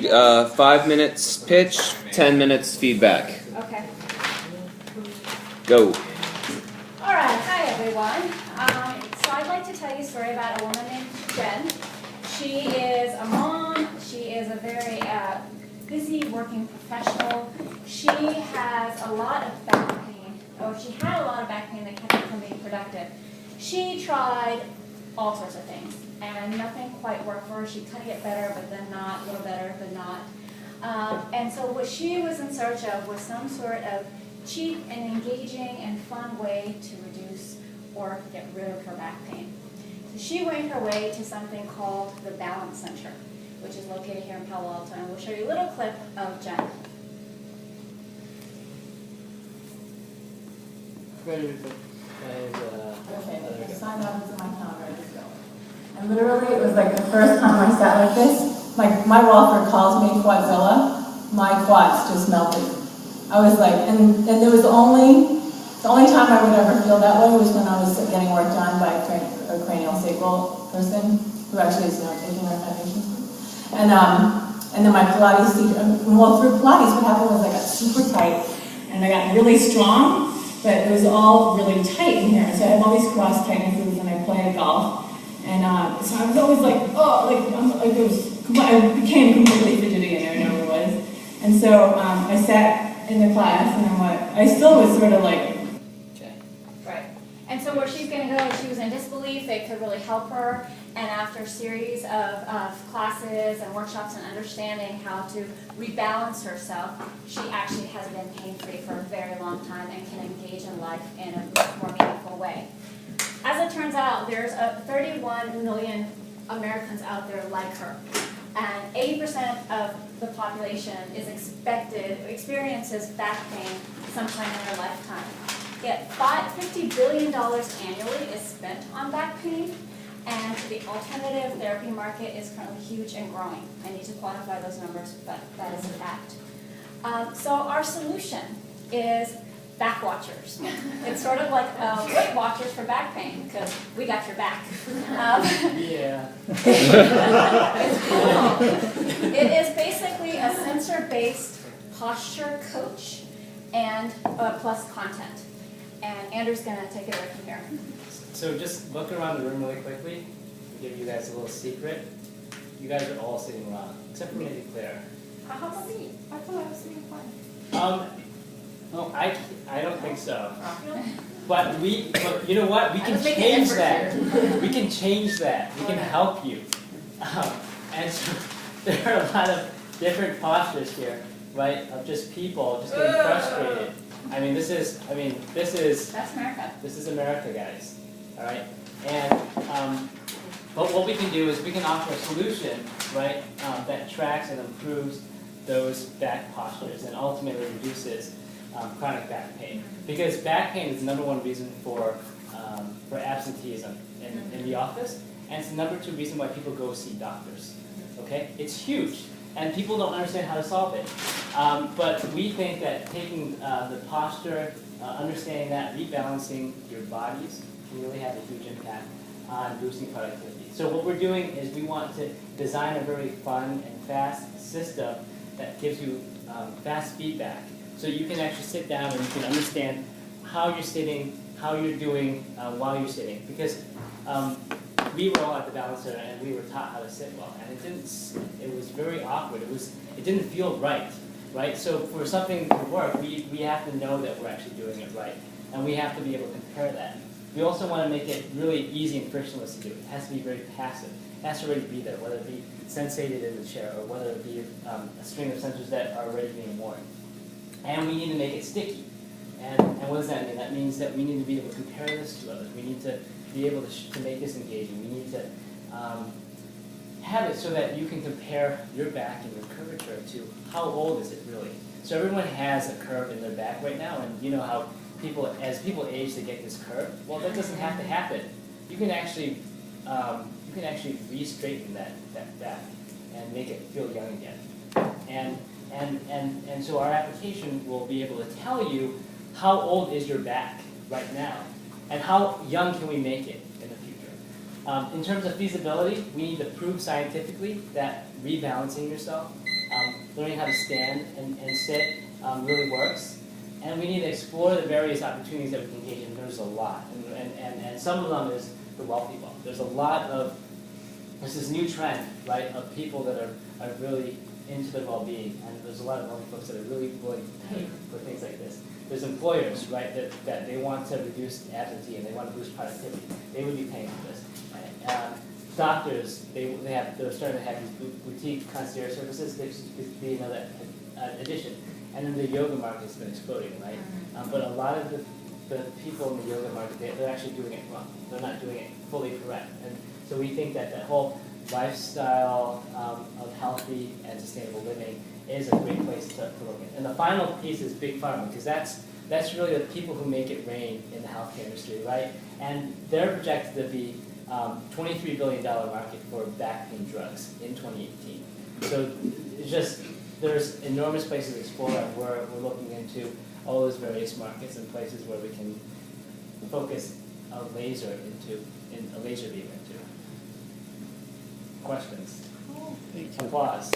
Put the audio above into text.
5 minutes pitch, 10 minutes feedback. Okay. Go. All right. Hi, everyone. So I'd like to tell you a story about a woman named Jen. She is a mom. She is a very busy working professional. She has a lot of back pain. Or she had a lot of back pain that kept her from being productive. She tried all sorts of things, and nothing quite worked for her. She could get better, but then not, a little better, but not. And so what she was in search of was some sort of cheap and engaging and fun way to reduce or get rid of her back pain. So she went her way to something called the Balance Center, which is located here in Palo Alto, and we'll show you a little clip of Jen. Okay, I signed up to my calendar to go. And literally, it was like the first time I sat like this. My walker calls me Quadzilla. My quads just melted. I was like, and there was the only time I would ever feel that way was when I was getting work done by a cranial sacral person who actually is now taking our foundation. And then my Pilates teacher, well, through Pilates, what happened was I got super tight and I got really strong, but it was all really tight in here. So I have all these cross tightnesses and I play golf. And so I was always like, I became completely fidgety and I didn't know what it was. And so I sat in the class and I still was sort of like, okay. Right. And so where she's going to go, she was in disbelief. They could really help her. And after a series of classes and workshops and understanding how to rebalance herself, she actually has been pain-free for a very long time and can engage in life in a much more meaningful way. As it turns out, there's 31 million Americans out there like her. And 80% of the population experiences back pain sometime in their lifetime. Yet $50 billion annually is spent on back pain, and the alternative therapy market is currently huge and growing. I need to quantify those numbers, but that is a fact. So our solution is back watchers. It's sort of like Weight Watchers for back pain, because we got your back. Yeah. It's cool. It is basically a sensor-based posture coach and plus content. And Andrew's going to take it away from here. So just look around the room really quickly. I'll give you guys a little secret. You guys are all sitting wrong, except for maybe Claire. how about me? I thought I was sitting fine. No, I don't think so. But you know what? We can change that. We can change that. We can help you. And so there are a lot of different postures here, right? Of just people just getting frustrated. That's America. This is America, guys. All right. And but what we can do is we can offer a solution, right, that tracks and improves those back postures and ultimately reduces chronic back pain. Because back pain is the number one reason for absenteeism in the office, and it's the number two reason why people go see doctors. Okay, it's huge, and people don't understand how to solve it. But we think that taking the posture, understanding that, rebalancing your bodies can really have a huge impact on boosting productivity. So what we're doing is we want to design a very fun and fast system that gives you fast feedback. So you can actually sit down and you can understand how you're sitting, how you're doing while you're sitting. Because we were all at the Balance Center and we were taught how to sit well, and it was very awkward. It didn't feel right, right? So for something to work, we have to know that we're actually doing it right, and we have to be able to compare that. We also want to make it really easy and frictionless to do. It has to be very passive. It has to already be there, whether it be sensated in the chair or whether it be a string of sensors that are already being worn. And we need to make it sticky. And what does that mean? That means that we need to be able to compare this to others. We need to be able to make this engaging. We need to have it so that you can compare your back and your curvature to how old is it really. So everyone has a curve in their back right now, and you know how as people age, they get this curve. Well, that doesn't have to happen. You can actually re-straighten that back and make it feel young again. And so our application will be able to tell you how old is your back right now, and how young can we make it in the future. In terms of feasibility, we need to prove scientifically that rebalancing yourself learning how to stand and sit really works. And we need to explore the various opportunities that we can engage in. There's a lot. And some of them is the wealthy wealth. There's this new trend, right, of people that are really into their well-being. And there's a lot of wealthy folks that are really willing to pay for things like this. There's employers, right, that they want to reduce absentee and they want to boost productivity. They would be paying for this. Doctors, they're starting to have these boutique concierge services. There could be another addition. And then the yoga market has been exploding, right? But a lot of the people in the yoga market, they're actually doing it wrong. They're not doing it fully correct. And so we think that that whole lifestyle of healthy and sustainable living is a great place to look at. And the final piece is big pharma, because that's really the people who make it rain in the healthcare industry, right? And they're projected to be $23 billion market for back pain drugs in 2018. So it's just, there's enormous places to explore, and we're looking into all those various markets and places where we can focus a laser beam into. Questions? Applause.